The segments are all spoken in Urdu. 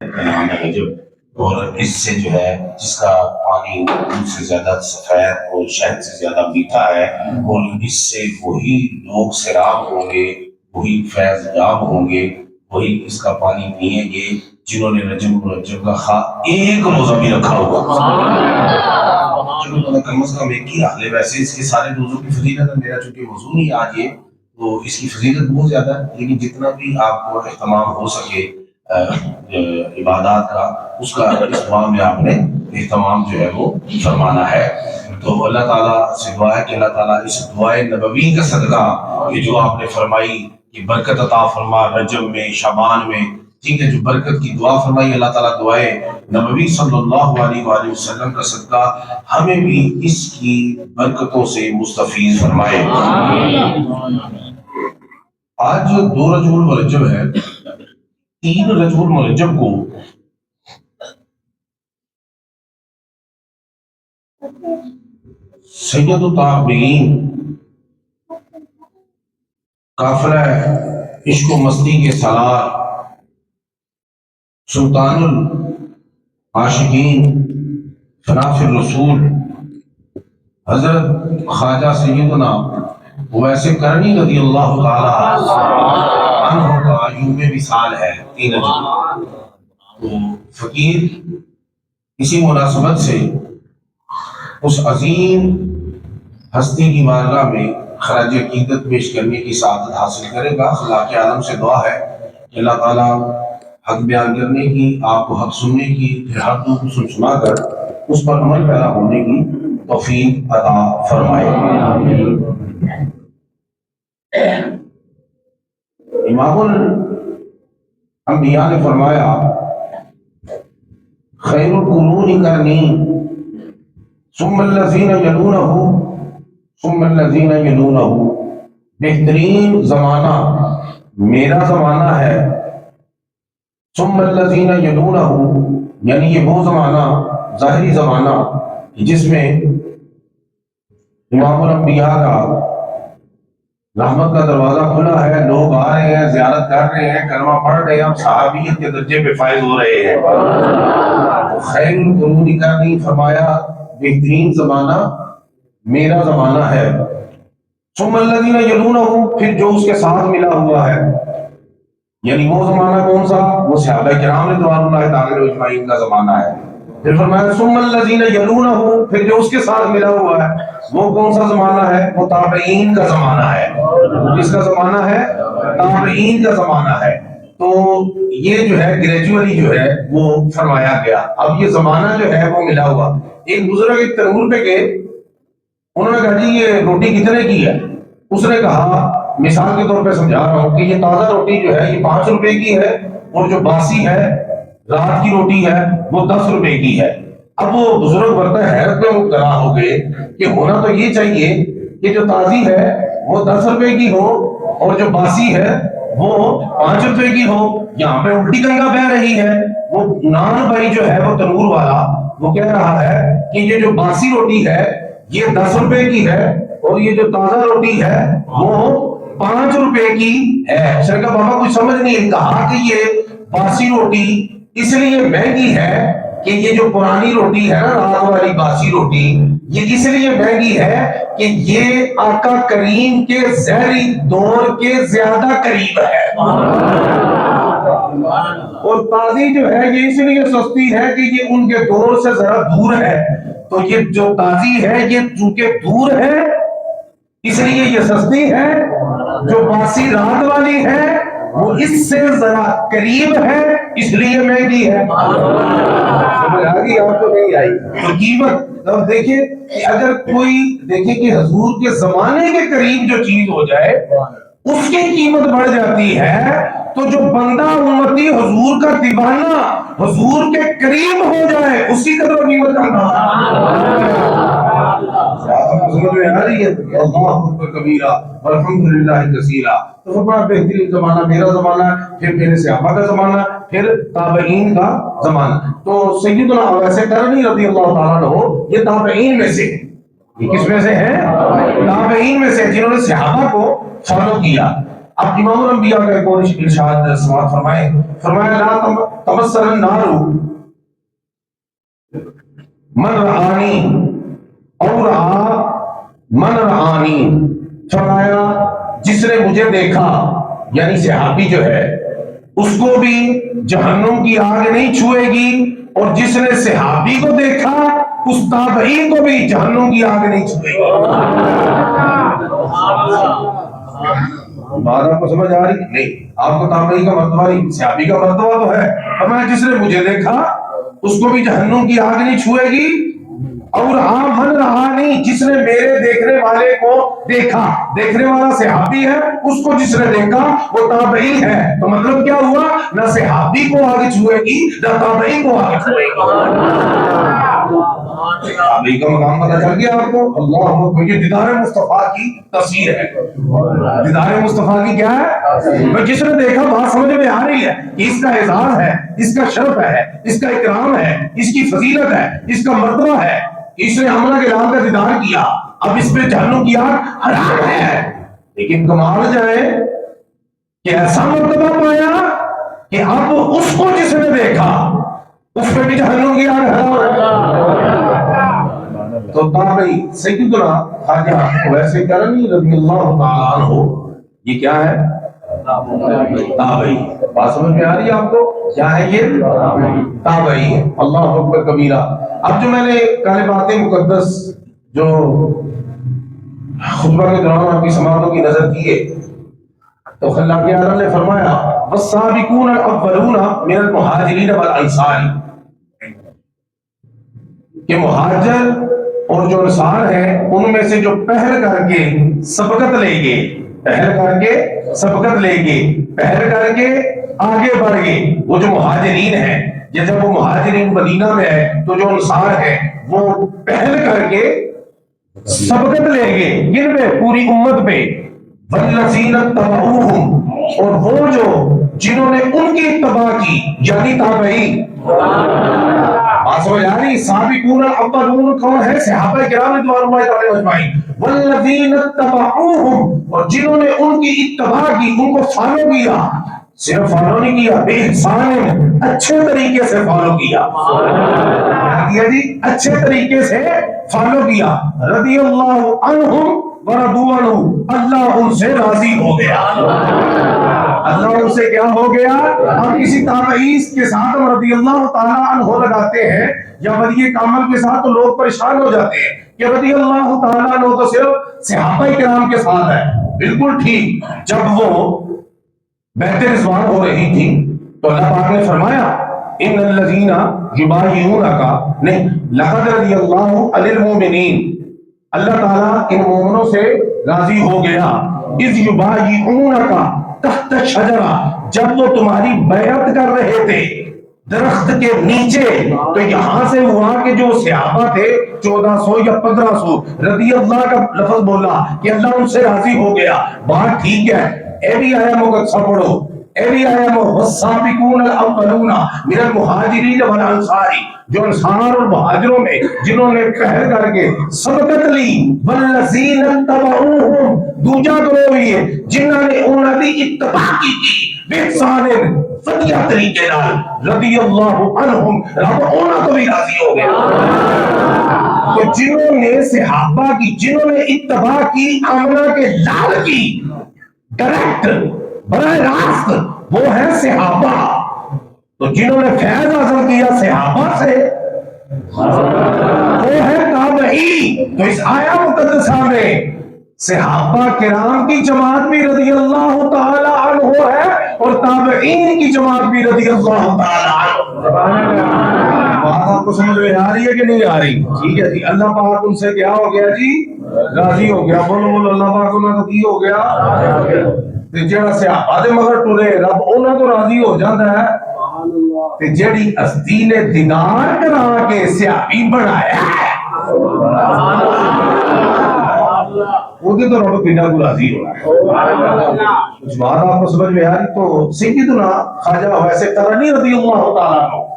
نام ہے رجب، اور اس سے جو ہے جس کا پانی دودھ سے زیادہ سفید اور شہد سے زیادہ میٹھا ہے، اور اس سے وہی لوگ سیراب ہوں گے، وہی فیض یاب ہوں گے، وہی اس کا پانی پیئیں گے جنہوں نے رجب کا ایک روزہ بھی رکھا ہوگا۔ چلو کم از کم ایک ہی رکھ لے، ویسے اس کے سارے روزوں کی فضیلت ہے، میرا چونکہ موضوع نہیں آج یہ، تو اس کی فضیلت بہت زیادہ ہے، لیکن جتنا بھی آپ کو اہتمام ہو سکے عبادات کا، اس کا اس دعا میں آپ نے اہتمام جو ہے وہ فرمانا ہے۔ تو اللہ تعالیٰ سے دعا ہے کہ اللہ تعالیٰ اس دعائے نبوی کا صدقہ، یہ جو آپ نے فرمائی کہ برکت عطا فرما رجب میں، شعبان میں، ٹھیک ہے، جو برکت کی دعا فرمائی، اللہ تعالیٰ دعائے نبوی صلی اللہ علیہ وآلہ وسلم کا صدقہ ہمیں بھی اس کی برکتوں سے مستفیض فرمائے۔ آج 2 رجب المرجب ہے۔ 3 رجب المرجب کو سید التابعین، قافلہ عشق و مستی کے سالار، سلطان العاشقین، فناف الرسول، حضرت خواجہ سیدنا اویس کرنی رضی اللہ تعالی عنہ کا یوم وصال ہے 3 رجب۔ تو فقیر اسی مناسبت سے اس عظیم ہستی کی بارگاہ میں خراج عقیدت پیش کرنے کی سعادت حاصل کرے گا۔ خدا کے عالم سے دعا ہے کہ اللہ تعالیٰ حق بیان کرنے کی، آپ کو حق سننے کی، پھر حق کو سنا کر اس پر عمل پیدا ہونے کی توفیق عطا فرمائے۔ امام الانبیاء نے فرمایا خیر القرون قرنی ثم الذین یلونہ ثم الذین یلونہ، بہترین زمانہ میرا زمانہ ہے، ثم الذین یلونہ یعنی یہ وہ زمانہ، ظاہری زمانہ جس میں امام الانبیاء کا رحمت کا دروازہ کھلا ہے، لوگ آ رہے ہیں، زیارت کر رہے ہیں، کلمہ پڑھ رہے ہیں، ہم صحابیت کے درجے پہ فائز ہو رہے ہیں۔ خیر القرون قرنی فرمایا بہترین زمانہ میرا زمانہ ہے، ثم الذین یلونہ پھر جو اس کے ساتھ ملا ہوا ہے، یعنی وہ زمانہ کون سا؟ وہ صحابہ کرام رضوان اللہ تعالی اجمعین کا زمانہ ہے۔ پھر فرمایا ثم الذین یلونہ پھر جو اس کے ساتھ ملا ہوا ہے، وہ کون سا زمانہ ہے؟ وہ تابعین کا زمانہ ہے۔ کس کا زمانہ ہے؟ تابعین کا زمانہ ہے۔ تو یہ جو ہے گریجولی جو ہے وہ فرمایا گیا۔ اب یہ زمانہ جو ہے وہ ملا ہوا۔ ایک بزرگ ایک تنور پہ گئے، انہوں نے کہا جی یہ روٹی کتنے کی ہے؟ اس نے کہا مثال کے طور پہ سمجھا رہا ہوں کہ یہ تازہ روٹی جو ہے یہ 5 روپے کی ہے، اور جو باسی ہے رات کی روٹی ہے وہ 10 روپے کی ہے۔ اب وہ بزرگ برتن حیرت میں مبتلا ہو گئے کہ ہونا تو یہ چاہیے کہ جو تازی ہے وہ 10 روپے کی ہو اور جو باسی ہے وہ 5 روپے کی ہو، یہاں پہ الٹی گنگا بہ رہی ہے۔ وہ نان بھائی جو ہے وہ تنور والا وہ کہہ رہا ہے کہ یہ جو باسی روٹی ہے یہ 10 روپے کی ہے اور یہ جو تازہ روٹی ہے وہ 5 روپے کی ہے۔ سر کا بابا کچھ سمجھ نہیں، کہا کہ یہ باسی روٹی اس لیے مہنگی ہے کہ یہ جو پرانی روٹی ہے نا، رات والی باسی روٹی، یہ اس لیے مہنگی ہے کہ یہ آقا کریم کے زہری دور کے زیادہ قریب ہے، اور تازی جو ہے یہ اس لیے سستی ہے کہ یہ ان کے دور سے ذرا دور ہے۔ تو یہ جو تازی ہے یہ چونکہ دور ہے اس لیے یہ سستی ہے، جو باسی رات والی ہے وہ اس سے ذرا قریب ہے اس لیے مہنگی ہے۔ سمجھ آ گئی آپ کو نہیں آئی؟ تو قیمت اب دیکھیں کہ اگر کوئی دیکھیں کہ حضور کے زمانے کے قریب جو چیز ہو جائے اس کی قیمت بڑھ جاتی ہے، تو جو بندہ امتی حضور کا دیوانہ حضور کے قریب ہو جائے اس کی قدر و قیمت سمجھ میں آ رہی ہے؟ اللہ اکبر کبیرہ والحمدللہ کثیرہ۔ تو فرمایا بہترین زمانہ میرا زمانہ، پھر میرے صحابہ کا زمانہ، پھر تابعین کا زمانہ۔ تو سیدنا اویس کرنی رضی اللہ تعالیٰ عنہ یہ تابعین میں سے، یہ کس میں سے ہیں؟ تابعین میں سے، جنہوں نے صحابہ کو فالو کیا۔ اب امام الانبیاء کا ایک اور ارشاد سماعت فرمائیں، فرمایا لا تمسر النار من رعانی اور رعا من رعانی، فرمایا جس نے مجھے دیکھا یعنی صحابی جو ہے اس کو بھی جہنم کی آگ نہیں چھوئے گی، اور جس نے صحابی کو دیکھا اس تابعین کو بھی جہنم کی آگ نہیں چھوئے گی۔ بات آپ کو سمجھ آ رہی؟ نہیں، آپ کو تابعی کا مرتبہ نہیں، صحابی کا مرتبہ تو ہے۔ فرمایا جس نے مجھے دیکھا اس کو بھی جہنم کی آگ نہیں چھوئے گی، اور من رہانی جس نے میرے دیکھنے والے کو دیکھا، دیکھنے والا صحابی ہے، اس کو جس نے دیکھا وہ تابعی ہے۔ تو مطلب کیا ہوا؟ نہ صحابی کو آگ چھوئے گی نہ تابعی کو آگ چھوئے گی۔ تابعی کا مقام پتہ چل گیا آپ کو؟ اللہ اکبر، یہ دیدار مصطفیٰ کی تصویر ہے۔ دیدار مصطفیٰ کی کیا ہے؟ جس نے دیکھا بات سمجھ میں آ رہی ہے کہ اس کا اعزاز ہے، اس کا شرف ہے، اس کا اکرام ہے، اس کی فضیلت ہے، اس کا مرتبہ ہے، اس نے حملہ کے لال کا دیدار کیا، اب اس پہ جہنم کی آگ حرام ہے۔ لیکن کمال جائے کہ ایسا مرتبہ پایا کہ اب اس کو جس نے دیکھا اس پہ بھی جہنم کی آگ حرام۔ تو تابعی سیدنا خواجہ ویسے کرنی رضی اللہ تعالیٰ عنہ، یہ کیا ہے؟ تابعی۔ بات سمجھ میں آ رہی ہے آپ کو؟ کیا ہے یہ؟ تابعی ہے۔ اللہ اکبر کبیرہ۔ اب جو میں نے کلمات مقدس جو خطبہ کے دوران آپ کی سماعتوں کی نظر کی ہے، تو اللہ کے اعلیٰ نے فرمایا والسابقون الاولون من المہاجرین والانصار، کہ مہاجر اور جو انصار ہیں ان میں سے جو پہل کر کے سبقت لے گے، پہل کر کے سبقت لے گے، پہل کر کے آگے بڑھ گئے، وہ جو مہاجرین ہیں، یا جب وہ مہاجرین مدینہ میں ہے تو جو انصار ہیں وہ پہل کر کے سبقت لے گے، جن میں پوری امت پہ، والذین اتبعوہم، اور وہ جو جنہوں نے ان کی اتباع کی یعنی تابعین۔ بات سمجھ آ رہی؟ سابقون الاولون کون ہے؟ صحابہ کرام رضوان اللہ علیہم اجمعین۔ والذین اتبعوہم، اور جنہوں نے ان کی اتباع کی، ان کو فالو کیا، صرف فالو نہیں کیا، بے احسان، اچھے طریقے سے فالو کیا، جی اچھے طریقے سے فالو کیا۔ رضی اللہ عنہم ورضوا عنہ، اللہ ان سے راضی ہو گیا، اللہ ان سے کیا ہو گیا؟ ہم کسی تابعی کے ساتھ ہم رضی اللہ تعالیٰ عنہ لگاتے ہیں یا ولی کامل کے ساتھ تو لوگ پریشان ہو جاتے ہیں کہ رضی اللہ تعالیٰ عنہ تو صرف صحابہ کرام کے ساتھ ہے۔ بالکل ٹھیک، جب وہ بیعت رضوان ہو رہی تھی تو اللہ پاک نے فرمایا ان الذین یبایعونک، نہیں لقد رضی اللہ عن المؤمنین، اللہ تعالیٰ ان مومنوں سے راضی ہو گیا، اذ یبایعونک تحت الشجرہ، جب وہ تمہاری بیعت کر رہے تھے درخت کے نیچے۔ تو یہاں سے ہوا کہ جو صحابہ تھے 1400 یا 1500 رضی اللہ کا لفظ بولا کہ اللہ ان سے راضی ہو گیا، بات ٹھیک ہے۔ اے بھی آیا مقدسہ پڑھو، اے بھی آیا والسابقون الاولون من المہاجرین والانصار، جو انصار اور مہاجروں میں جنہوں نے پہل کر کے سبقت لی، والذین اتبعوہم، دوجا گروہ بھی ہے جنہوں نے انہوں نے اتباع کی بإحسان، فدیہ طریقے نال، رضی اللہ عنہم، رب انہوں کو بھی راضی ہو گیا۔ تو جنہوں نے صحابہ کی، جنہوں نے اتباع کی آمنہ کے لال کی ڈائریکٹ براہ راست، وہ ہے صحابہ۔ تو جنہوں نے فیض حاصل کیا صحابہ سے وہ ہے تابعی۔ تو اس آیا مقدسہ میں صحابہ کرام کی جماعت بھی رضی اللہ تعالی عنہ ہے اور تابعین کی جماعت بھی رضی اللہ تعالی عنہ۔ بات آپ کو سمجھ میں آ رہی ہے کہ نہیں آ رہی؟ ٹھیک ہے جی، اللہ پاک ان سے کیا ہو گیا جی؟ راضی ہو گیا۔ بولو بولو، اللہ پاک انہوں نے کی ہو گیا؟ تے جڑا صحابہ دے مگر ٹرے رب انہاں تو راضی ہو جاندا ہے، تے جڑی استی نے دینار کرا کے صحابی بنایا ہے وہ تو رب کتنا کو راضی ہو رہا ہے۔ اس بات آپ کو سمجھ میں آ رہی؟ تو سیدنا خواجہ ویسے کرنی رضی اللہ تعالیٰ عنہ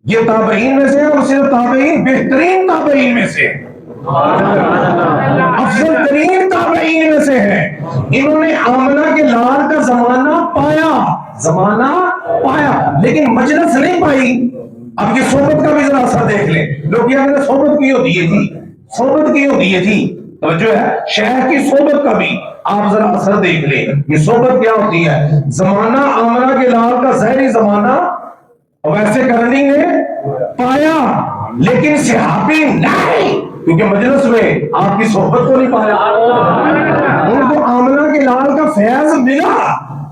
یہ تابعین میں سے اور صرف تابعین بہترین تابعین میں سے، افضل ترین تابعین میں سے ہیں. انہوں نے آمنہ کے لال کا زمانہ پایا لیکن مجلس نہیں پائی. اب یہ صحبت کا بھی ذرا اثر دیکھ لیں. لوگ یہ کہتے ہیں صحبت کی ہوتی ہے تھی توجہ ہے. شہر کی صحبت کا بھی آپ ذرا اثر دیکھ لیں. یہ صحبت کیا ہوتی ہے؟ زمانہ آمنہ کے لال کا ظاہری زمانہ ویسے کرنی نے پایا لیکن صحابی نہیں، کیونکہ مجلس میں آپ کی صحبت کو نہیں پایا. ان کو آمنہ کے لال کا فیض ملا،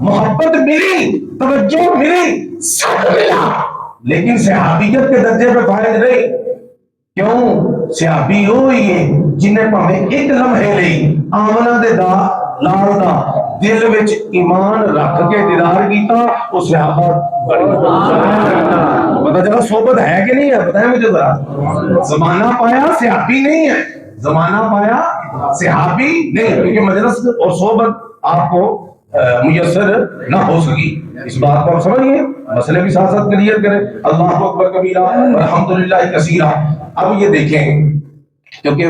محبت ملی، توجہ ملی، سب ملا، لیکن صحابیت کے درجے پہ فائز نہیں. کیوں؟ صحابی ہوئی ہے جنہیں پاویں ایک لمحے لئی آمنہ دے لال دا دل وچ ایمان رکھ کے دیدار کیتا. وہ صحابہ پتہ چلا صحبت ہے کہ نہیں ہے. بتائیں مجھے ذرا. زمانہ پایا صحابی نہیں ہے، زمانہ پایا صحابی نہیں، کیونکہ مجلس اور صحبت آپ کو میسر نہ ہو سکی. اس بات کو آپ سمجھیے، مسئلے بھی ساتھ ساتھ کلیئر کریں. اللہ اکبر کبیرہ الحمدللہ کثیرہ. اب یہ دیکھیں، کیونکہ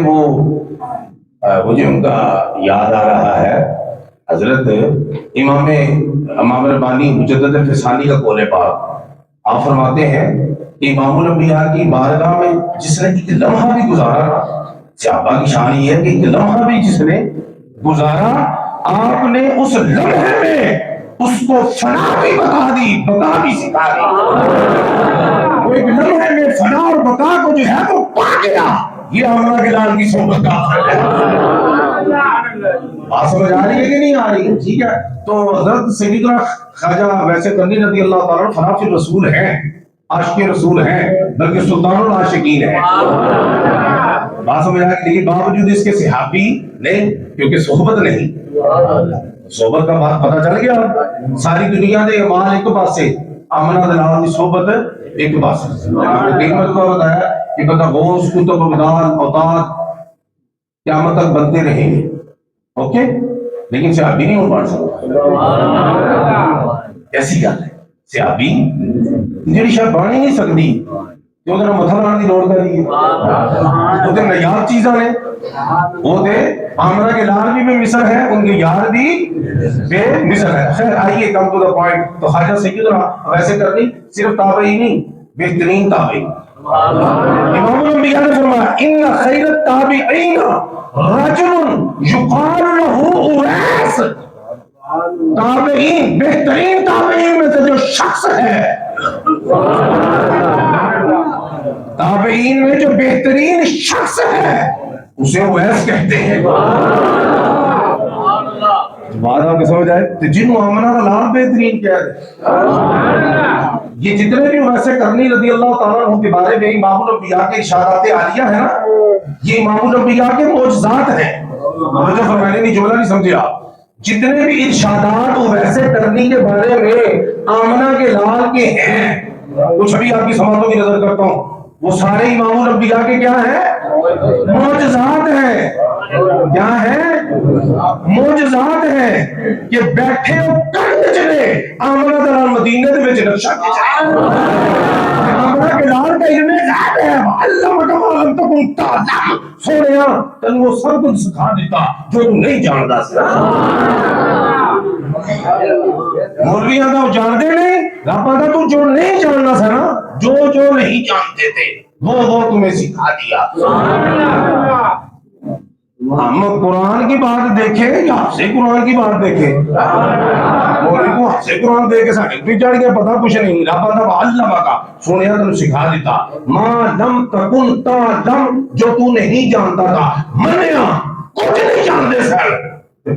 مجھے ان کا یاد آ رہا ہے حضرت امام ربانی مجدد فسانی کا قول پاک. آپ فرماتے ہیں کہ امام الانبیاء کی بارگاہ میں جس نے ایک لمحہ بھی گزارا نا، صحابہ کی شان یہ ہے کہ ایک لمحہ بھی جس نے گزارا، آپ نے اس لمحے میں اس کو فنا بھی بتا دی، بقا بھی سکھا دی. وہ ایک لمحے میں فنا اور بقا کو جو ہے وہ پا گیا. یہ آمنہ کے لال کی صحبت کا اثر ہے. بات سمجھ آ رہی ہے کہ نہیں آ رہی ہے؟ ٹھیک ہے. تو حضرت سیدنا خواجہ ویسے کرنی رضی اللہ تعالیٰ فنا فی رسول ہیں، عاشق رسول ہیں، بلکہ سلطان العاشقین ہیں. بات سمجھ آ رہی ہے؟ لیکن باوجود اس کے صحابی نہیں، کیونکہ صحبت نہیں. صحبت کا بات پتہ چل گیا. ساری دنیا دے مال ایک پاسے، آمنہ دلال کی صحبت ایک پاسے. قیمت کو بتایا کہ بتا غوث کتب ابدال اوتاد قیامت تک بنتے رہیں گے. اوکے، لیکن صحابی نہیں ہو پا سکتا. ایسی گل ہے. صحابی جڑی شاید بن ہی نہیں سکتی، جو ذرا متھا لانے کی لوڑ پی. وہ تو نایاب چیزاں نے. وہ تھے آمنہ کے لال بھی بے مثل ہے، ان کے یار بھی بے مثل ہے. خیر آئیے کم ٹو دا پوائنٹ. تو خواجہ سیدنا ویسے کرنی صرف تابعی نہیں، بہترین تابعی. امام الانبیاء نے فرمایا ان خیر التابعین رجل یقال له اویس. تابعین، بہترین تابعین میں سے جو شخص ہے، تابعین میں جو بہترین شخص ہے اسے اویس کہتے ہیں. بات آپ کو سمجھ آئے؟ تو جنہوں آمنہ کا لال بہترین کیا ہے. یہ جتنے بھی ویسے کرنی رضی اللہ تعالیٰ عنہ کے بارے میں امام الانبیاء کے ارشادات عالیہ ہیں نا، یہ امام الانبیاء کے معجزات ہیں. مجھے فرمانے نہیں، جملہ نہیں سمجھے آپ. جتنے بھی ارشادات ویسے کرنی کے بارے میں آمنہ کے لال کے ہیں، کچھ بھی آپ کی سماعتوں کی نظر کرتا ہوں، وہ سارے امام الانبیاء کے کیا ہیں؟ معجزات ہیں. کیا ہیں؟ معجزات ہیں کہ بیٹھے ہو کنڈ چلے آمنہ دلال مدینہ دے وچ نقشہ آمنہ کے لال کا علم غیب ہے. علمک ما لم تکن تعلم. سونیا تن وہ سب کچھ سکھا دیتا جو تو نہیں جانتا سی. مولویاں کا جانتے نہیں، رب آتا تو جو نہیں جاننا تھا نا، جو نہیں جانتے تھے وہ تمہیں سکھا دیا. ہم قرآن کی بات دیکھیں یا حفظ قرآن کی بات دیکھیں؟ مولوی کو حفظ قرآن دے کے ساکت بھی چڑھ گیا، پتہ کچھ نہیں. رب علمہ کا سونیا تم سکھا دیتا. ما لم تکن تعلم، جو تو نہیں جانتا تھا. منیا کچھ نہیں جانتے سر،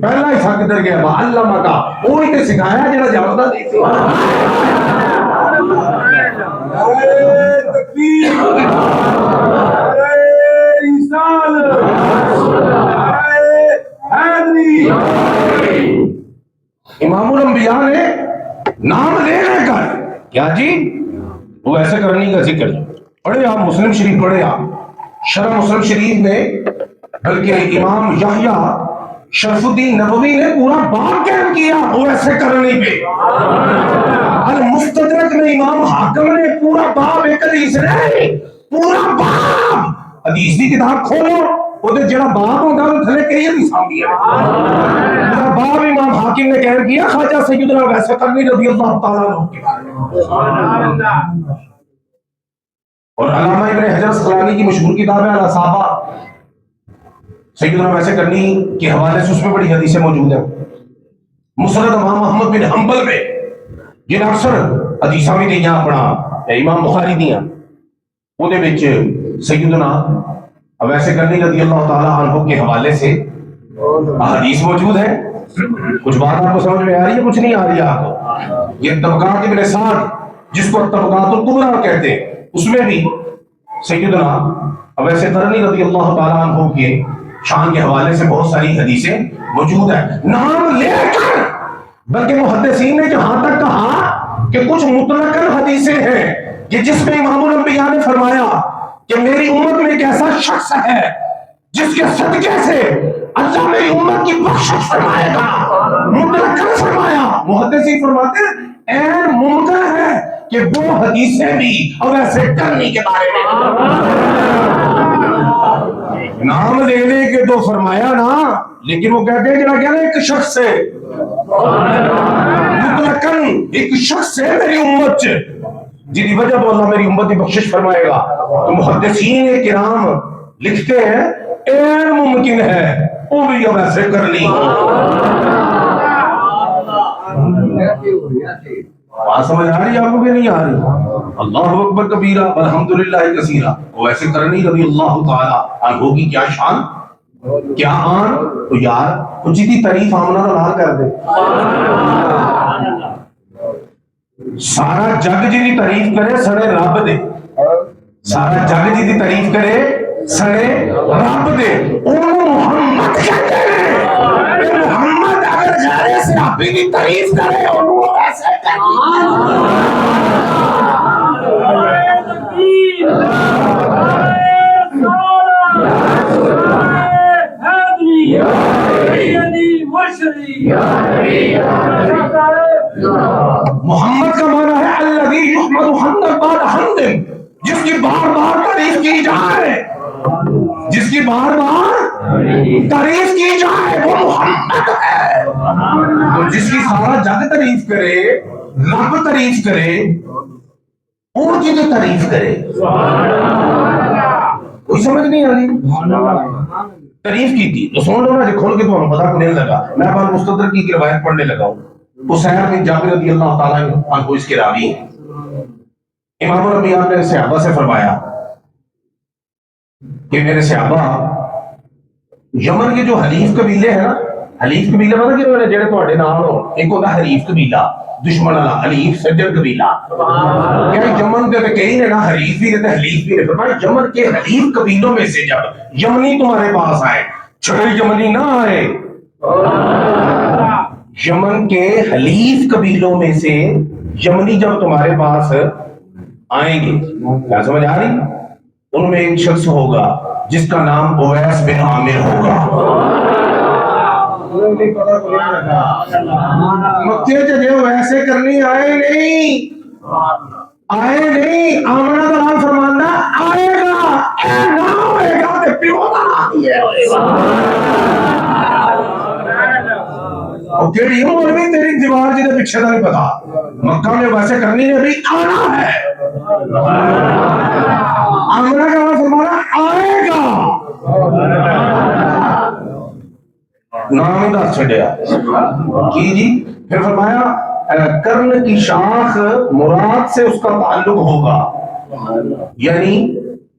پہلا ہی سا کدھر گیا. علمہ کا وہی تے سکھایا جڑا جانتا نہیں تھی. امام الانبیاء نے نام لے لے کر کیا جی وہ ایسے کرنی کا ذکر پڑھے آپ. مسلم شریف پڑھے آپ، شرح مسلم شریف میں، بلکہ امام یحییٰ شرف الدین نبوی نے پورا باب قائم کیا وہ ایسے کرنے پہ. المستدرک میں امام حاکم نے پورا باب، ایک حدیث نہیں پورا باب. حدیث کی کتاب کھولو وہ جڑا باپ ہوتا ہے وہ تھلے کئی حدیث آتی ہے. میرا باپ امام حاکم نے کہہ کیا خواجہ سیدنا ویسے کرنی رضی اللہ تعالیٰ عنہ کے بارے میں. اور علامہ ابن حجر اسقلانی کی مشہور کتاب ہے الاصابہ، سیدنا ویسے کرنی کے حوالے سے اس میں بڑی حدیثیں موجود ہیں. مسند امام احمد بن حنبل میں جن اکثر حدیثاں بھی دیاں اپنا امام بخاری دیاں وہ دے وچ سیدنا ویسے کرنی رضی اللہ تعالیٰ عنہ کے حوالے سے حدیث موجود ہے. کچھ بات آپ کو سمجھ میں آ رہی ہے، کچھ نہیں آ رہی ہے آپ کو. یہ طبقات ابن سعد جس کو طبقات الکبریٰ کہتے ہیں اس میں بھی سیدنا ویسے کرنی رضی اللہ تعالیٰ عنہ کے شان کے حوالے سے بہت ساری حدیثیں موجود ہیں. نام لے کر بلکہ محدثین نے جہاں تک کہا کہ کچھ مطلقاً حدیثیں ہیں کہ جس میں امام الانبیاء نے فرمایا کہ میری امت میں ایک ایسا شخص ہے جس کے صدقے سے اللہ میری امت کی بخشش فرمائے گا. مطلقاً فرمایا. محدثین فرماتے ہیں این ممکن ہے کہ وہ حدیثیں بھی اور ایسے کرنی کے بارے میں نام لینے کے تو فرمایا نا، لیکن وہ کہتے ہیں کہ ایک شخص سے مطلقاً ایک شخص سے میری امت جی وجہ تو اللہ میری امت کی بخشش فرمائے گا. تو محدثین کرام لکھتے ہیں این ممکن ہے وہ بھی اب ایسے کرنی. بات سمجھ آ رہی ہے آپ کو کہ نہیں آ رہی؟ اللہ اکبر کبیرہ الحمدللہ کثیرہ. ویسے کرنی رضی اللہ تعالیٰ عنہ کی کیا شان کیا آن. تو یار کچھ کی تعریف آمنہ نال کر دے. سارا جگ جی دی تعریف کرے سڑے رب دے. سارا جگ جی دی تعریف کرے سڑے رب دے. انہوں محمد کہتے ہیں. محمد اگر جارے سے ربی دی تعریف کرے انہوں ایسے محمد کا معنی ہے الذی یحمد حمدا بعد حمد، جس کی بار بار تعریف کی جائے، جس کی بار بار تعریف کی جائے وہ محمد ہے. تو جس کی سارا جگ تعریف کرے رب تعریف کرے اور کی تعریف کرے. کوئی سمجھ نہیں آ رہی؟ تعریف کی تھی تو سن لو نا کھول کے تو ہم پتہ نہیں لگا. میں اب مستدرک کی روایت پڑھنے لگا ہوں. حسین بن جابر رضی اللہ تعالیٰ عنہ اس کے راوی ہیں. امام الانبیاء نے صحابہ سے فرمایا کہ میرے صحابہ یمن کے جو حلیف قبیلے ہیں نا، حلیف قبیلے مطلب کہ جڑے تواڈے نال ہو ایک ہوتا حلیف قبیلہ دشمن والا حلیف سجن قبیلہ. کہ یمن کے تے کئی نے نا حلیف بھی تے حلیف بھی نے. فرمایا یمن کے حلیف قبیلوں میں سے جب یمنی تمہارے پاس آئے، چھوٹے یمنی نہ آئے، یمن کے حلیف قبیلوں میں سے یمنی جب تمہارے پاس آئیں گے، کیا سمجھ آ رہی؟ ان میں ایک شخص ہوگا جس کا نام اویس بن عامر ہوگا. مکے جو ویسے کرنی آئے نہیں آمنہ کا نام فرمانا آئے گا. اے نہ ہوئے گا تے پیو دا نام یہ ہوئے گا. اور کیڑی مولوی تیری دیوار جی دے پیچھے دا نہیں پتا. مکہ میں ویسے کرنی نے بھی آنا ہے. آمنہ کا نام فرمانا آئے گا. نام ہی دس چھڑیا کی جی. پھر فرمایا کرن کی شاخ مراد سے اس کا تعلق ہوگا، یعنی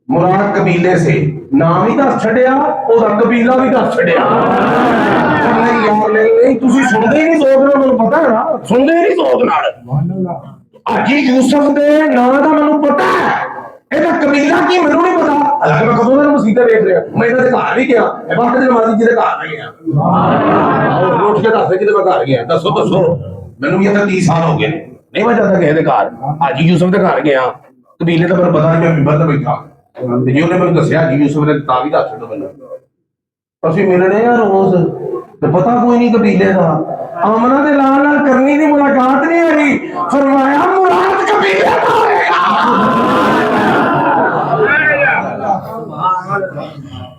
مراد قبیلے سے. نام ہی دس چھڑیا اور قبیلہ بھی دس چھڑیا. نہیں یار نہیں تسی سنتے ہی نہیں سوگ نال. مینوں پتہ ہے نا سنتے ہی نہیں سوگ نال. اجی یوسف دے نام دا مینوں پتہ ہے، ਇਹਦਾ ਕਬੀਲਾ ਕੀ ਮੈਨੂੰ ਨਹੀਂ ਪਤਾ. ਹਾਲਾਂਕਿ ਮੈਂ ਕਦੋਂ ਦਾ ਮਸੀਤਾਂ ਵੇਖ ਰਿਹਾ. ਮੈਂ ਇਹਨਾਂ ਦੇ ਘਰ ਵੀ ਗਿਆ, ਵਕਤ ਦੀ ਨਮਾਜ਼ੀ ਜਿਹਦੇ ਘਰ ਨਹੀਂ ਗਿਆ ਉੱਠ ਕੇ ਦੱਸ ਕਿਤੇ ਮੈਂ ਘਰ ਗਿਆ. ਦੱਸੋ ਮੈਨੂੰ ਵੀ ਇੱਥੇ 30 ਸਾਲ ਹੋ ਗਏ ਨਹੀਂ ਮੈਂ ਜਾਂਦਾ ਕਿਸੇ ਦੇ ਘਰ. ਹਾਜੀ ਯੂਸਫ ਦੇ ਘਰ ਗਿਆ, ਕਬੀਲੇ ਦਾ ਮੈਨੂੰ ਪਤਾ ਨਹੀਂ, ਮੈਂ ਮਿੰਬਰ ਤੇ ਬੈਠਾ ਤੇ ਜੀ ਉਹਨੇ ਮੈਨੂੰ ਦੱਸਿਆ ਹਾਜੀ ਯੂਸਫ ਨੇ ਤਾਂ ਵੀ ਦੱਸ ਦਿਓ ਮੈਨੂੰ. ਅਸੀਂ ਮਿਲਣੇ ਆ ਰੋਜ਼ ਤੇ ਪਤਾ ਕੋਈ ਨਹੀਂ ਕਬੀਲੇ ਦਾ. ਆਮਨਾ ਦੇ ਨਾਲ ਕਰਨੀ ਦੀ ਮੁਲਾਕਾਤ ਨਹੀਂ ਹੋਈ. ਫਰਮਾਇਆ ਮੁਰਾਦ ਕਬੀਲੇ ਦਾ ਹੋਏਗਾ.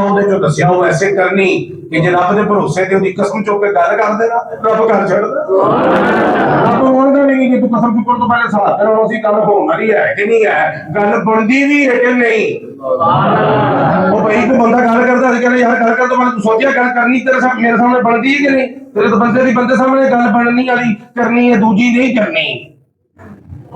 ਉਹਦੇ ਚੋਂ ਦੱਸਿਆ ਉਹ ਐਸੇ ਕਰਨੀ ਕਿ ਜੇ ਰੱਬ ਦੇ ਭਰੋਸੇ ਤੇ ਉਹਦੀ ਕਸਮ ਚੁੱਕ ਕੇ ਗੱਲ ਕਰ ਦੇਣਾ ਰੱਬ ਕਰ ਛੱਡਦਾ ਰੱਬ ਮੰਨਦਾ ਨਹੀਂ ਕਿ ਤੂੰ ਕਸਮ ਚੁੱਕਣ ਤੋਂ ਪਹਿਲੇ ਸਾਥ ਕਰੋ ਅਸੀਂ ਗੱਲ ਹੋਣ ਵਾਲੀ ਹੈ ਕਿ ਨਹੀਂ ਹੈ ਗੱਲ ਬਣਦੀ ਵੀ ਹੈ ਕਿ ਨਹੀਂ ਉਹ ਭਾਈ ਕੋਈ ਬੰਦਾ ਗੱਲ ਕਰਦਾ ਸੀ ਕਹਿੰਦਾ ਯਾਰ ਗੱਲ ਕਰ ਤੋਂ ਪਹਿਲੇ ਤੂੰ ਸੋਚਿਆ ਗੱਲ ਕਰਨੀ ਤੇਰੇ ਸਾਹਮਣੇ ਮੇਰੇ ਸਾਹਮਣੇ ਬਣਦੀ ਹੈ ਕਿ ਨਹੀਂ ਤੇਰੇ ਤਾਂ ਬੰਦੇ ਦੀ ਬੰਦੇ ਸਾਹਮਣੇ ਗੱਲ ਬਣਨੀ ਵਾਲੀ ਕਰਨੀ ਹੈ ਦੂਜੀ ਨਹੀਂ ਕਰਨੀ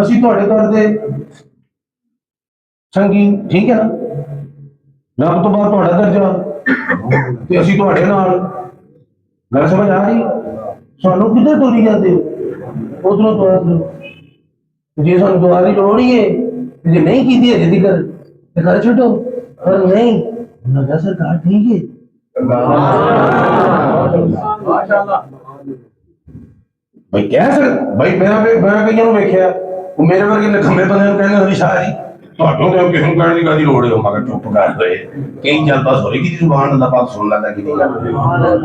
ਅਸੀਂ ਤੁਹਾਡੇ ਦਰ ਦੇ ਸੰਗੀ ਠੀਕ ਹੈ ਨਾ ਰੱਬ ਤੋਂ ਬਾਅਦ ਤੁਹਾਡਾ ਦਰਜਾ ਤੇ ਅਸੀਂ ਤੁਹਾਡੇ ਨਾਲ ਗੱਲ ਸਮਝ ਆ ਰਹੀ ਸਾਨੂੰ ਕਿੱਧਰ ਤੋਰੀ ਜਾਂਦੇ ਹੋ ادھر دعا کرو جی سن دعا کی لوڑ ہی ہے جی نہیں کی تھی اجے تک تے کر چھڈو پر نہیں انہاں کہا سرکار ٹھیک ہے ماشاءاللہ بھائی کہہ سر بھائی میں کئیوں ویکھیا میرے ورگے نکمے بندے نوں کہندے ہری شاہ جی تہاڈوں تے کسے نوں کہنے دی کدی لوڑ ہے مگر چپ کر ہوئے کئی جل بس ہو رہی کی زبان اللہ پاک سن لیتا کہ نہیں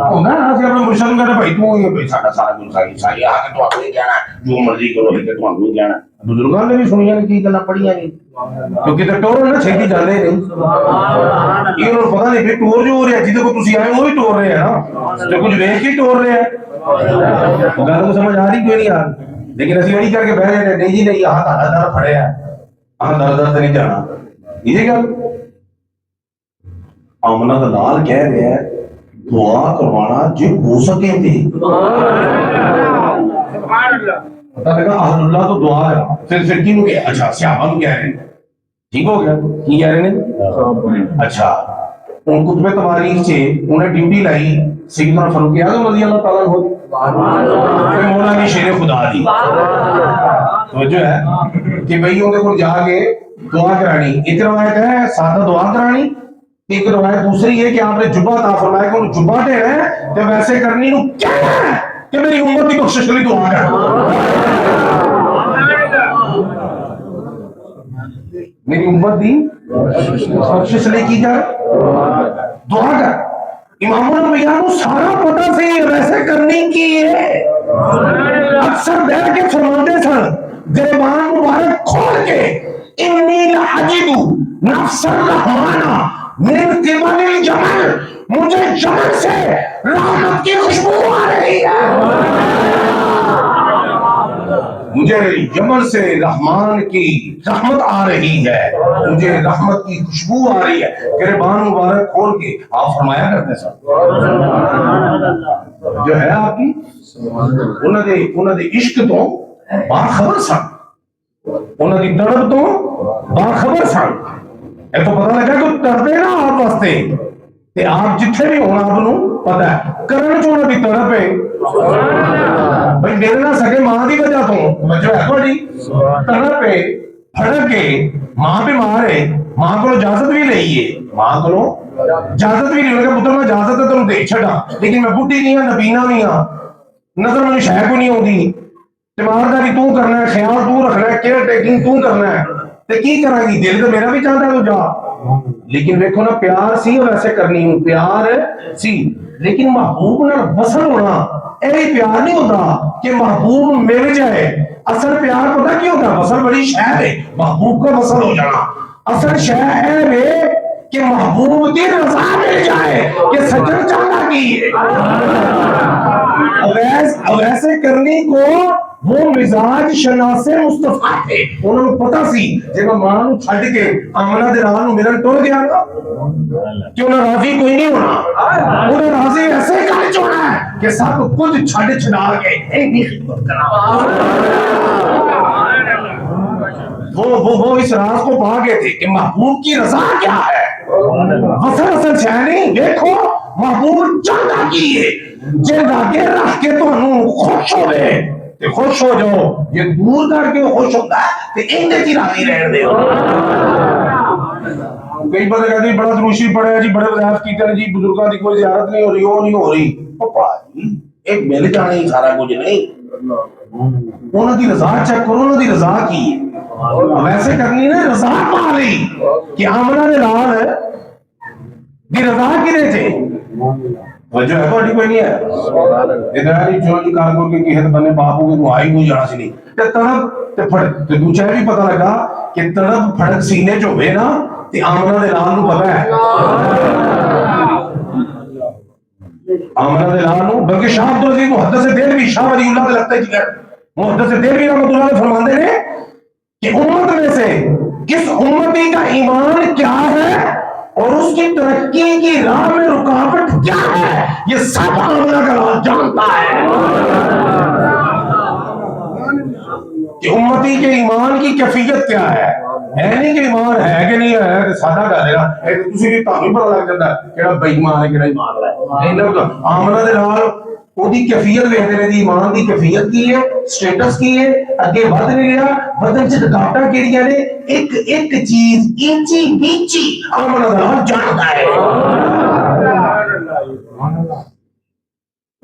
ہوندا اسی اپنے مرشد نوں کہتے بھائی تو یہ بھائی ساڈا سارا کچھ ساری آ کے تہاڈوں ہی کہنا جو مرضی کرو کہ تہاڈوں ہی کہنا بزرگاں نے بھی سنیاں نے کی گلاں پڑھیاں نے کیونکہ تے ٹور نہ چھیتی جاندے نہیں یہ انہوں پتہ نہیں کہ ٹور جو ہو رہا ہے جدے کو تسی آئے وہ بھی ٹور رہے ہیں نا جو کچھ ویکھ کے ٹور رہے ہیں گل کو سمجھ آ رہی کوئی نہیں آ رہی لیکن اسی وہی کر کے بہ رہے ہیں نہیں جی نہیں ہاں تہاڈا در پھڑیا ہاں در نہیں جانا یہ گل آمنہ دا لال کہہ رہا ہے دعا کروانا جی ہو سکے تھے پتہ لگا اہل اللہ تو دعا ہے پھر کی نو کہ اچھا صحابہ کہہ رہے ہیں ٹھیک ہو گیا کی کہہ رہے ہیں اچھا ان کتب تواریخ سے انہیں ڈیوٹی لائی سیدنا فاروق اعظم رضی اللہ تعالیٰ عنہ مولا کی شیر خدا دی توجہ ہے کہ بھئی ان کو جا کے دعا کرانی ایک روایت ہے سادہ دعا کرانی ایک روایت دوسری ہے کہ آپ نے جبہ عطا فرمایا کہ انہوں جبہ دے رہے ہیں تو ویسے کرنی نو کیا ہے کہ میری امت کی بخشش کے لیے دعا کر میری امت دی بخشش لے کی جائے دعا کر امام الانبیاء کو سارا پتہ سے ویسے کرنی کی ہے اکثر بیٹھ کے فرماتے سن گریبان مبارک کھول کے انی لعجب نفس الرحمن من قبل الجمل مجھے جمل سے رحمت کی خوشبو آ رہی ہے مجھے یمن سے رحمان کی رحمت آ رہی ہے مجھے رحمت کی خوشبو آ رہی ہے گریبان مبارک کھول کے آپ فرمایا کرتے سن جو ہے آپ کی انہوں نے عشق تو باخبر سن انہوں نے تڑپ تو باخبر سن ایک تو پتہ لگا کہ تڑپے نا آپ واسطے کہ آپ جتھے بھی ہونا آپ نو پتہ ہے کرن چونا بھی تڑپ ہے بھائی میرے نہ سکے ماں دی وجہ تو بچو ہے کوئی تڑپ ہے پھڑک کے ماں پہ مارے ماں کو اجازت بھی لئیے ماں کو اجازت بھی نہیں لگا پتر میں اجازت ہے تم دیکھ چھڑا لیکن میں بوٹی نہیں ہاں نبینا نہیں ہاں نظر میں شہ کو نہیں ہوگی تمہارداری تو کرنا ہے خیال تو رکھنا ہے کیئر ٹیکنگ تو کرنا ہے تو کی کرا گی دل تو میرا بھی چاہتا ہے تو جا لیکن دیکھو نا پیار سی اور ایسے کرنی ہوں پیار سی لیکن محبوب نہ وصل ہونا ایک پیار نہیں ہوتا کہ محبوب مل جائے اصل پیار پتہ کیا ہوتا ہے وصل بڑی شہ ہے محبوب کا وصل ہو جانا اصل شہ ہے کہ محبوب کی رضا مل جائے کہ سجن چاہتا کی ویسے کرنی کو وہ مزاج شناس مصطفیٰ تھے انہوں نے پتا سی جب ماں نو چھڈ کے آمنہ دے راہ نو ملن ٹر گیا نا کہ انہیں راضی کوئی نہیں ہونا انہیں راضی ایسے کر چھوڑا ہے کہ سب کچھ چھڈ چھڈا کے ایک بھی خدمت کرا وہ اس راز کو پا گئے تھے کہ محبوب کی رضا کیا ہے اصل نہیں دیکھو محبوب چاہتا کی ہے جن لاگے رکھ کے تو خوش ہو گئے خوش ہو جاؤ یہ دور کر کے خوش ہوتا ہے تو انہیں کی راضی رہن دے کئی بار کہتے ہیں بڑا دروشی پڑا ہے جی بڑے وضاحت کیتے ہیں جی بزرگاں دی کوئی زیارت نہیں ہو رہی وہ نہیں ہو رہی پپا جی ایک مل جانا ہی سارا کچھ نہیں انہوں دی رضا چیک کرو انہوں دی رضا کی ویسے کرنی نا رضا پا لی کہ آمنہ نے لال ہے دی رضا کی رہے تھے وجہ ہے کوئی کوئی نہیں ہے ادھر جو جی کارگور کے کی حد بنے باپو کے تو آئی کوئی جانا سی نہیں تے تڑپ تے پھڑ تے دوچہ بھی پتہ لگا کہ تڑپ پھڑک سینے جو ہوئے نا تے آمنہ دے لال نو پتہ ہے آمنہ دے لال نو بلکہ شاہ عبدالعزیز محدث دیر بھی شاہ ولی اللہ دے لگتا ہے جگر محدث دیر بھی رحمت اللہ نے فرماندے نے کہ امت میں سے کس امتی کا ایمان کیا ہے اور اس کی ترقی کی راہ میں رکاوٹ کیا ہے یہ سب آمنہ کا راز جانتا ہے کہ امتی کے ایمان کی کیفیت کیا ہے نہیں کہ ایمان ہے کہ نہیں ہے سادہ کر دے گا تسی بھی تانوں پتہ لگ جاتا ہے کیڑا بے ایمان ہے کیڑا ایمان ہے آمنہ دے نال ਉਹਦੀ ਕੈਫੀਅਤ ਵੇਖਦੇ ਨੇ ਦੀ ਇਮਾਨ ਦੀ ਕੈਫੀਅਤ ਕੀ ਹੈ, ਸਟੇਟਸ ਕੀ ਹੈ, ਅੱਗੇ ਵਧ ਨਹੀਂ ਰਿਹਾ, ਵਧਣ ਚ ਰੁਕਾਵਟਾਂ ਕਿਹੜੀਆਂ ਨੇ, ਇੱਕ ਇੱਕ ਚੀਜ਼ ਇੰਚੀ ਬੀਚੀ ਅਮਨ ਦਾ ਜਾਣਦਾ ਹੈ।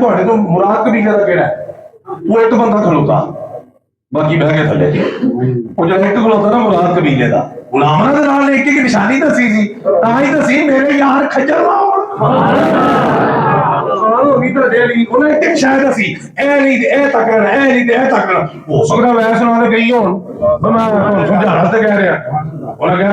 ਤੁਹਾਡੇ ਤੋਂ ਮੁਰਾਦ ਕਬੀਲੇ ਦਾ ਕਿਹੜਾ ਹੈ, ਉਹ ਇੱਕ ਬੰਦਾ ਖਲੋਤਾ ਬਾਕੀ ਬਹਿ ਕੇ ਥੱਲੇ, ਉਹ ਜਿਹੜਾ ਇੱਕ ਖਲੋਤਾ ਨਾ ਮੁਰਾਦ ਕਬੀਲੇ ਦਾ, ਗੁਲਾਮਾਂ ਦੇ ਨਾਲ ਇੱਕ ਇੱਕ ਨਿਸ਼ਾਨੀ ਦੱਸੀ ਸੀ, ਤਾਂ ਹੀ ਦੱਸੀ ਮੇਰੇ ਯਾਰ ਖੱਜਲ ਨਾ ਹੋ ਗਈ ਤੁਹਾਡੇ ਲਈ, ਉਹਨੇ ਇੱਕ ਸ਼ਾਇਦ ਅਸੀਂ ਇਹ ਨਹੀਂ ਤੇ ਇਹ ਤੱਕਣਾ, ਇਹ ਨਹੀਂ ਤੇ ਇਹ ਤੱਕਣਾ, ਹੋ ਸਕਦਾ ਵੈਸ ਨਾਲ ਗਈ ਹੋਣ, ਮੈਂ ਸਮਝਾਉਣ ਤੇ ਕਹਿ ਰਿਹਾ, ਉਹਨਾਂ ਕਿਹਾ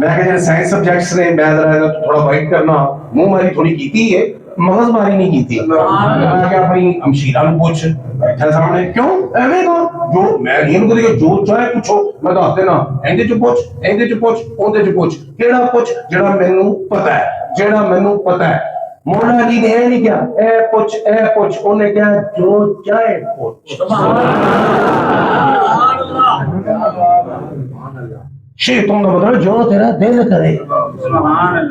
میں کہ سائنس سبجیکٹس نے میں ذرا تھوڑا وائٹ کرنا منہ ماری تھوڑی کیتی ہے مغز ماری نہیں کیتی میں کہ اپنی ہمشیرہ نو پوچھ بیٹھا سامنے کیوں ایویں کا جو میں نہیں کہتی کہ جو چاہے پوچھو میں دس دینا ایندے چ پوچھ ایندے چ پوچھ اوندے چ پوچھ کیڑا پوچھ جڑا مینوں پتہ ہے جڑا مینوں پتہ ہے مولا علی نے یہ نہیں کیا اے پوچھ انہیں کیا جو چاہے پوچھ شیطان کا مطلب جو تیرا دل کرے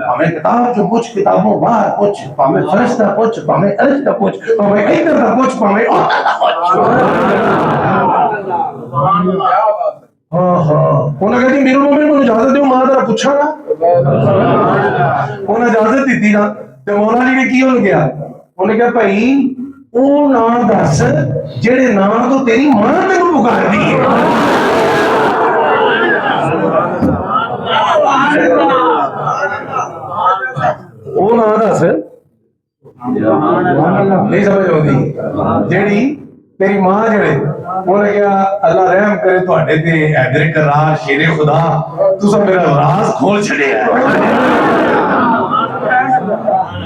ہمیں کتاب جو پوچھ کتابوں باہر پوچھ ہمیں فرشتہ پوچھ ہمیں فرشتہ پوچھ ہمیں ایدر کا پوچھ ہمیں آتا کا پوچھ انہوں نے کہا جی میرے مومن کو اجازت دیو ماں ذرا پوچھا نا انہوں نے اجازت دی تھی نا تو مولا جی نے کی ہو گیا انہوں نے کہا بھائی وہ نام دس جڑے نام تو تیری ماں تینوں پکار دی ہے وہ نہ دس نہیں سمجھ آتی جیڑی تیری ماں جڑے انہیں کیا اللہ رحم کرے تواڈے تے حیدر کرار شیر خدا تساں میرا راز کھول چھڑیا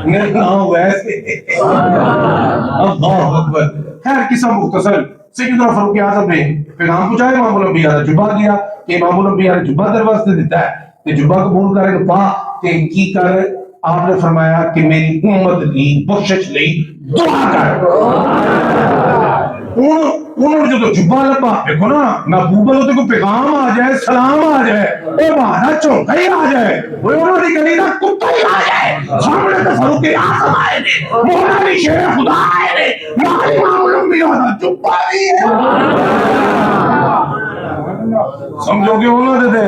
میرا نام ویسے اللہ اکبر خیر قصہ مختصر سیدنا فاروق اعظم نے پیغام پہنچایا امام الانبیاء کا جبہ دیا کہ امام الانبیاء نے جبہ در واسطے دیتا ہے کہ جبہ قبول کرے تو پا کہ کی کر آپ نے فرمایا کہ میری امت کی بخشش لئی دعا کر انہوں نے جو جبہ لبا دیکھو نا محبوب ہوتے کو پیغام آ جائے سلام آ جائے وہ بہارا چونکا ہی آ جائے وہ انہوں نے گلی دا کتا ہی آ جائے سامنے تو فاروق اعظم آئے نے مولا علی شیر خدا آئے نے نال امام الانبیاء دا جبہ بھی ہے سمجھو کہ انہوں نے دے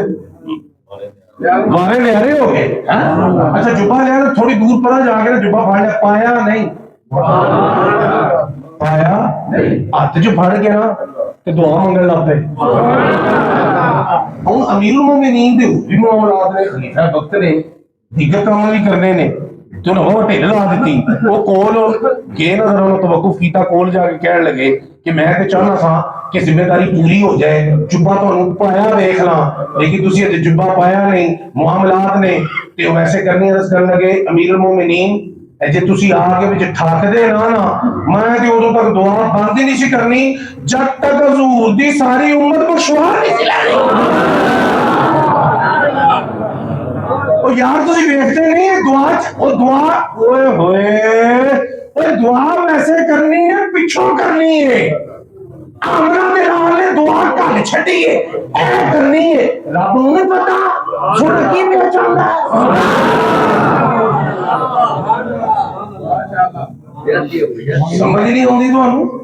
مارے لے رہے ہو گئے اچھا جبہ لے رہے تھوڑی دور پڑا جا کے جبہ پھاڑ لیا پایا نہیں پایا ہاتھ جو پھڑ گیا نا تو دعا منگل لگ پے ہوں امیر المومنین دے بھی معاملات نے خلیفہ وقت نے دیگر کام بھی کرنے نے تو نہ وہ ٹھیل لا دیتی وہ کول گئے نظر انہوں توقف کیتا کول جا کے کہنے لگے کہ میں تے چاہنا تھا کہ ذمہ داری پوری ہو جائے جبہ تو پایا دیکھ لاں لیکن تسی تے جبہ پایا نہیں معاملات نے تے ویسے کرنے عرض کرنے لگے امیر المومنین جے تسی آگے وچ ٹھاک دے نا میں تے ادوں تک دعا بند ہی نہیں سی کرنی جب تک حضور دی ساری امت بخشوا نہیں سی لینی او یار تسی ویکھتے نہیں دعا او دعا اوئے ہوئے دعا ویسے کرنی ہے پیچھوں کرنی ہے آمنہ دے نال نے دعا کل چھڈی ہے اے کرنی ہے رب نوں نہیں پتہ سن کی میں چاہندا سمجھ نہیں آتی تمہیں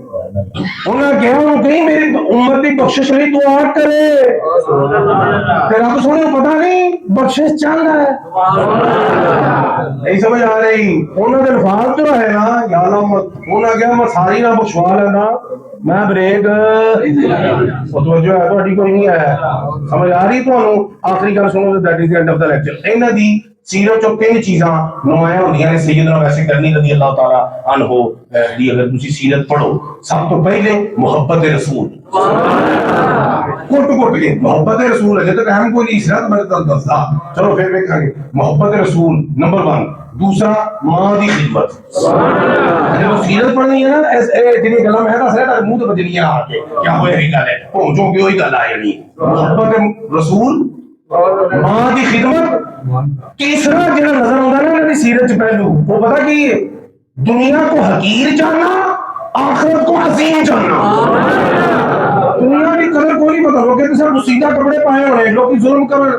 انہیں کہا انہوں کہیں میری امت کی بخشش نہیں دعا کرے رب سونے کو پتا نہیں بخشش چل رہا ہے نہیں سمجھ آ رہی انہوں نے الفاظ جو ہے نا یا اللہ انہوں نے کہا میں ساری نہ بخشوا لینا میں بریک توجہ ہے تہاڈی کوئی نہیں ہے سمجھ آ رہی تمہیں آخری گل سنو that is the end of the lecture انہاں دی سیرت چ تین چیزاں نمایاں ہوندیاں نے سیدنا ویسے کرنی رضی اللہ تعالی عنہ دی اگر تسی سیرت پڑھو سب تو پہلے محبت رسول کوٹ کے محبت رسول ہے جب تک اہم کوئی نہیں سیرت میں دستا چلو پھر دیکھیں گے محبت رسول نمبر 1 دوسرا ماں دی خدمت جب سیرت پڑھنی ہے نا جنہیں گلا میں دس رہا منہ تو بجنی آ کے کیا ہوئے ہی گل ہے پہنچو گے وہی گل آ جانی محبت رسول ماں دی خدمت تیسرا جڑا نظر آتا ہے نا انہاں دی سیرت چ پہلو وہ پتہ کی ہے دنیا کو حقیر جاننا آخرت کو عظیم جاننا دنیا کی قدر کوئی نہیں پتا لوگ صرف سیدھا کپڑے پائے ہوئے لوگ ظلم کرن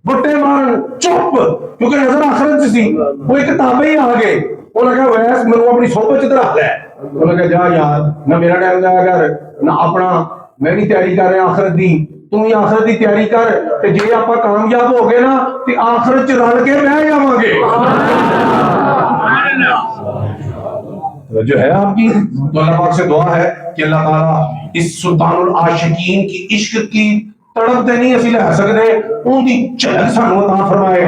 بٹے مارن چپ کیونکہ نظر آخرت سی وہ ایک کتابیں ہی آ گئے انہوں نے کہا ویس میں اپنی صحبت چ رکھ لے انہوں نے کہا جا یار نہ میرا ٹائم جایا کر نہ اپنا میں بھی تیاری کر رہا آخرت دی تم ہی آخرت دی تیاری کر کہ جے آپ کامیاب ہو گئے نا تو آخرت چ رل کے بہ جاواں گے جو ہے آپ کی تو اللہ پاک سے دعا ہے کہ اللہ تعالیٰ اس سلطان العاشقین کی عشق کی تڑپ تے نہیں اسی لے سکتے ان کی جھلک سانو عطا فرمائے